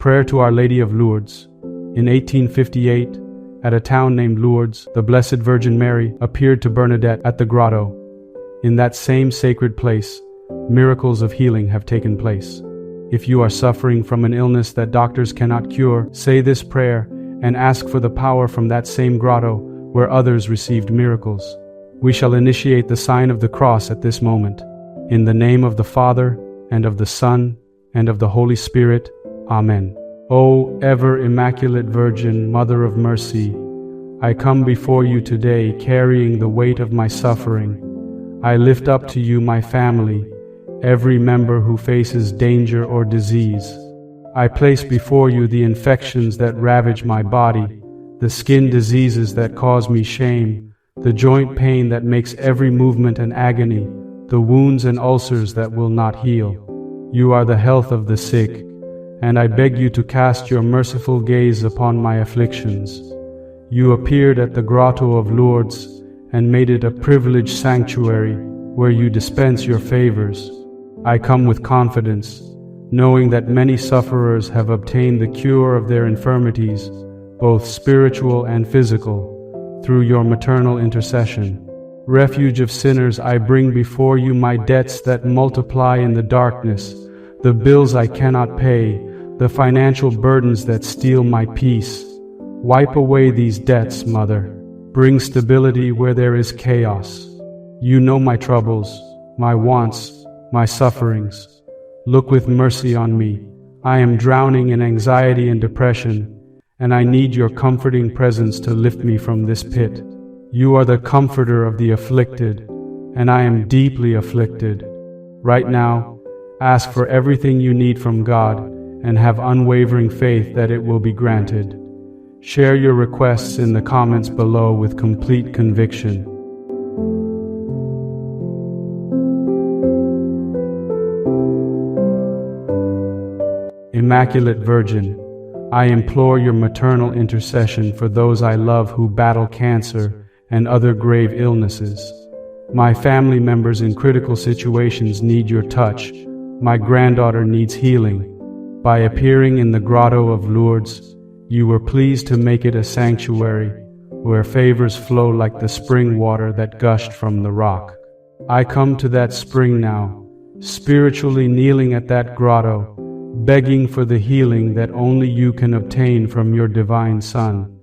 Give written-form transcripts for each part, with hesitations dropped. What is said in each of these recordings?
Prayer to Our Lady of Lourdes. In 1858, at a town named Lourdes, the Blessed Virgin Mary appeared to Bernadette at the grotto. In that same sacred place, miracles of healing have taken place. If you are suffering from an illness that doctors cannot cure, say this prayer and ask for the power from that same grotto where others received miracles. We shall initiate the sign of the cross at this moment. In the name of the Father, and of the Son, and of the Holy Spirit. Amen. O ever Immaculate Virgin, Mother of Mercy, I come before you today carrying the weight of my suffering. I lift up to you my family, every member who faces danger or disease. I place before you the infections that ravage my body, the skin diseases that cause me shame, the joint pain that makes every movement an agony, the wounds and ulcers that will not heal. You are the health of the sick, and I beg you to cast your merciful gaze upon my afflictions. You appeared at the grotto of Lourdes and made it a privileged sanctuary where you dispense your favors. I come with confidence, knowing that many sufferers have obtained the cure of their infirmities, both spiritual and physical, through your maternal intercession. Refuge of sinners, I bring before you my debts that multiply in the darkness, the bills I cannot pay, the financial burdens that steal my peace. Wipe away these debts, Mother. Bring stability where there is chaos. You know my troubles, my wants, my sufferings. Look with mercy on me. I am drowning in anxiety and depression, and I need your comforting presence to lift me from this pit. You are the comforter of the afflicted, and I am deeply afflicted. Right now, ask for everything you need from God and have unwavering faith that it will be granted. Share your requests in the comments below with complete conviction. Immaculate Virgin, I implore your maternal intercession for those I love who battle cancer and other grave illnesses. My family members in critical situations need your touch. My granddaughter needs healing. By appearing in the grotto of Lourdes, you were pleased to make it a sanctuary where favors flow like the spring water that gushed from the rock. I come to that spring now, spiritually kneeling at that grotto, begging for the healing that only you can obtain from your divine Son.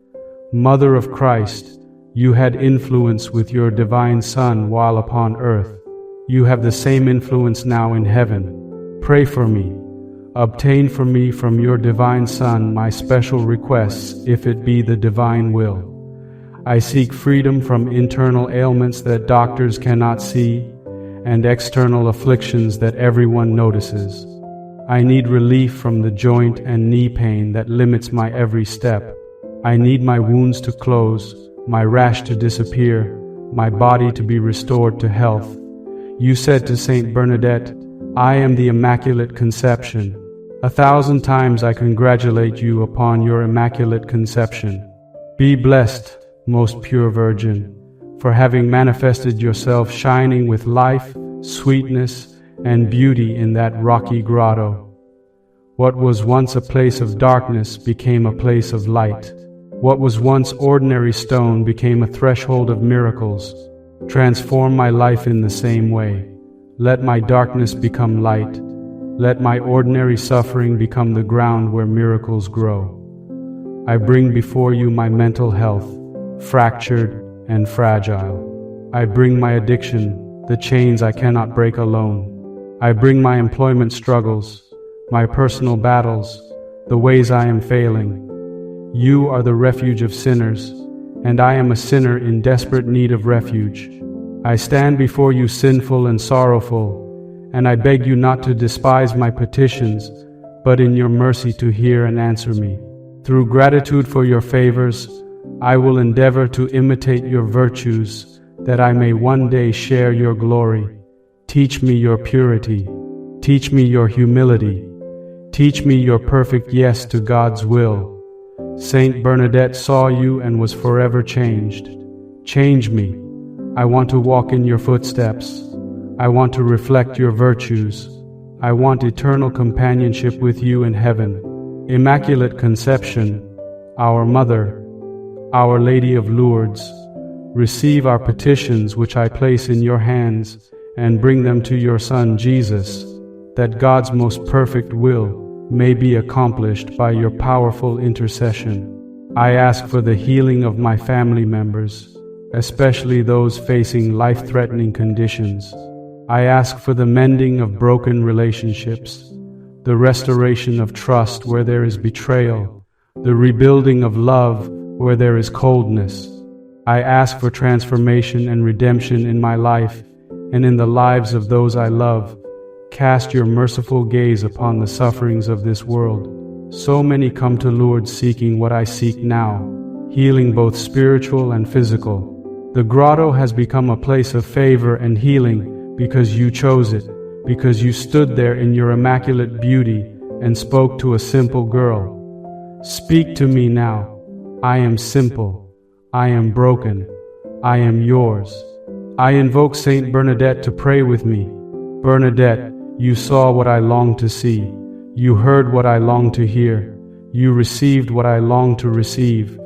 Mother of Christ, you had influence with your divine Son while upon earth. You have the same influence now in heaven. Pray for me. Obtain for me from your divine Son my special requests, if it be the divine will. I seek freedom from internal ailments that doctors cannot see, and external afflictions that everyone notices. I need relief from the joint and knee pain that limits my every step. I need my wounds to close, my rash to disappear, my body to be restored to health. You said to Saint Bernadette, I am the Immaculate Conception. 1,000 times I congratulate you upon your Immaculate Conception. Be blessed, most pure Virgin, for having manifested yourself shining with life, sweetness, and beauty in that rocky grotto. What was once a place of darkness became a place of light. What was once ordinary stone became a threshold of miracles. Transform my life in the same way. Let my darkness become light. Let my ordinary suffering become the ground where miracles grow. I bring before you my mental health, fractured and fragile. I bring my addiction, the chains I cannot break alone. I bring my employment struggles, my personal battles, the ways I am failing. You are the refuge of sinners, and I am a sinner in desperate need of refuge. I stand before you sinful and sorrowful, and I beg you not to despise my petitions, but in your mercy to hear and answer me. Through gratitude for your favors, I will endeavor to imitate your virtues, that I may one day share your glory. Teach me your purity. Teach me your humility. Teach me your perfect yes to God's will. Saint Bernadette saw you and was forever changed. Change me. I want to walk in your footsteps. I want to reflect your virtues. I want eternal companionship with you in heaven. Immaculate Conception, our Mother, Our Lady of Lourdes, receive our petitions which I place in your hands and bring them to your Son Jesus, that God's most perfect will may be accomplished by your powerful intercession. I ask for the healing of my family members, especially those facing life-threatening conditions. I ask for the mending of broken relationships, the restoration of trust where there is betrayal, the rebuilding of love where there is coldness. I ask for transformation and redemption in my life and in the lives of those I love. Cast your merciful gaze upon the sufferings of this world. So many come to Lourdes seeking what I seek now, healing both spiritual and physical. The grotto has become a place of favor and healing because you chose it, because you stood there in your immaculate beauty and spoke to a simple girl. Speak to me now. I am simple. I am broken. I am yours. I invoke Saint Bernadette to pray with me. Bernadette, you saw what I longed to see. You heard what I longed to hear. You received what I longed to receive.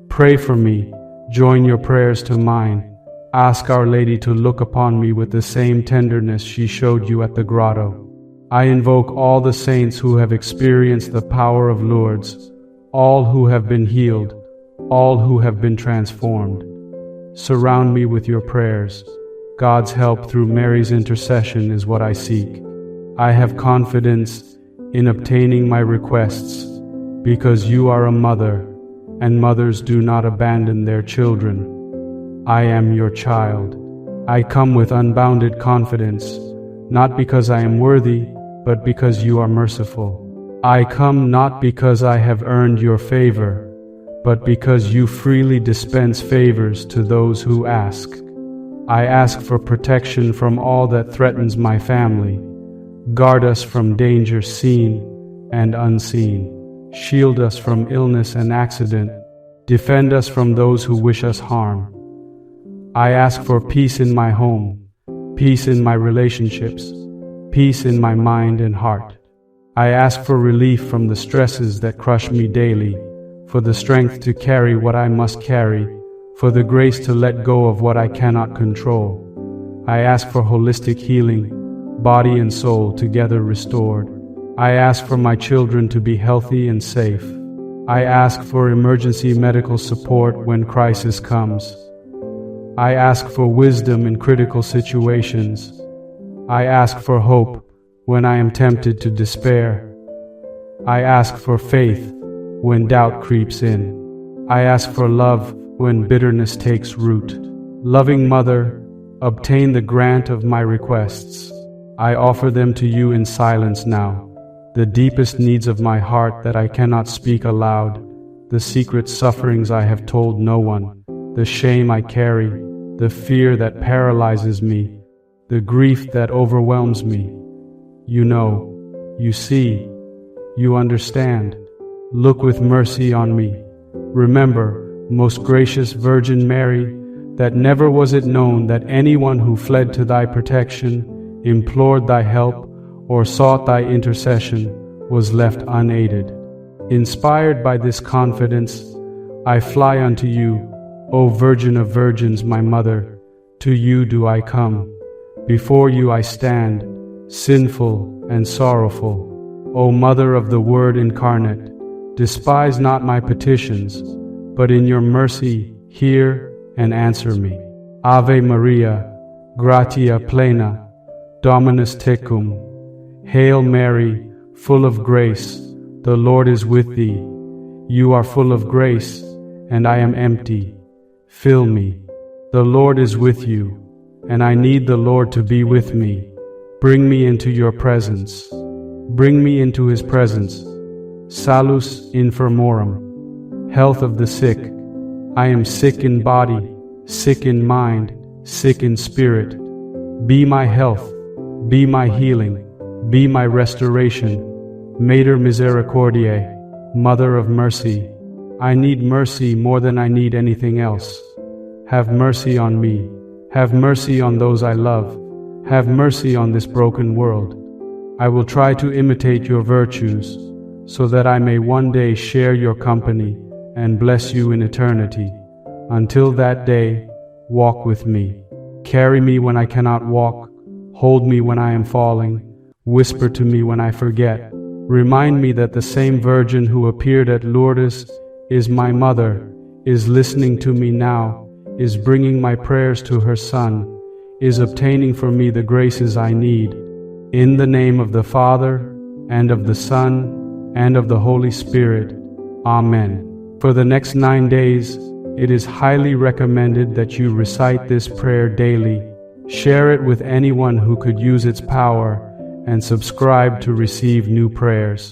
Pray for me. Join your prayers to mine. Ask Our Lady to look upon me with the same tenderness she showed you at the grotto. I invoke all the saints who have experienced the power of Lourdes, all who have been healed, all who have been transformed. Surround me with your prayers. God's help through Mary's intercession is what I seek. I have confidence in obtaining my requests, because you are a mother, and mothers do not abandon their children. I am your child. I come with unbounded confidence, not because I am worthy, but because you are merciful. I come not because I have earned your favor, but because you freely dispense favors to those who ask. I ask for protection from all that threatens my family. Guard us from danger seen and unseen. Shield us from illness and accident. Defend us from those who wish us harm. I ask for peace in my home, peace in my relationships, peace in my mind and heart. I ask for relief from the stresses that crush me daily, for the strength to carry what I must carry, for the grace to let go of what I cannot control. I ask for holistic healing, body and soul together restored. I ask for my children to be healthy and safe. I ask for emergency medical support when crisis comes. I ask for wisdom in critical situations. I ask for hope when I am tempted to despair. I ask for faith when doubt creeps in. I ask for love when bitterness takes root. Loving Mother, obtain the grant of my requests. I offer them to you in silence now, the deepest needs of my heart that I cannot speak aloud, the secret sufferings I have told no one, the shame I carry, the fear that paralyzes me, the grief that overwhelms me. You know, you see, you understand. Look with mercy on me. Remember, most gracious Virgin Mary, that never was it known that anyone who fled to thy protection, implored thy help, or sought thy intercession was left unaided. Inspired by this confidence, I fly unto you, O Virgin of Virgins, my Mother. To you do I come. Before you I stand, sinful and sorrowful. O Mother of the Word incarnate, despise not my petitions, but in your mercy hear and answer me. Ave Maria, gratia plena, Dominus tecum. Hail Mary, full of grace, the Lord is with thee. You are full of grace, and I am empty. Fill me. The Lord is with you, and I need the Lord to be with me. Bring me into your presence. Bring me into his presence. Salus infirmorum. Health of the sick. I am sick in body, sick in mind, sick in spirit. Be my health, be my healing, be my restoration. Mater Misericordiae, Mother of Mercy. I need mercy more than I need anything else. Have mercy on me. Have mercy on those I love. Have mercy on this broken world. I will try to imitate your virtues. so that I may one day share your company and bless you in eternity. Until that day, walk with me. Carry me when I cannot walk. Hold me when I am falling. Whisper to me when I forget. Remind me that the same Virgin who appeared at Lourdes is my mother, is listening to me now, is bringing my prayers to her Son, is obtaining for me the graces I need. In the name of the Father, and of the Son, and of the Holy Spirit. Amen. For the next 9 days, it is highly recommended that you recite this prayer daily. Share it with anyone who could use its power, and subscribe to receive new prayers.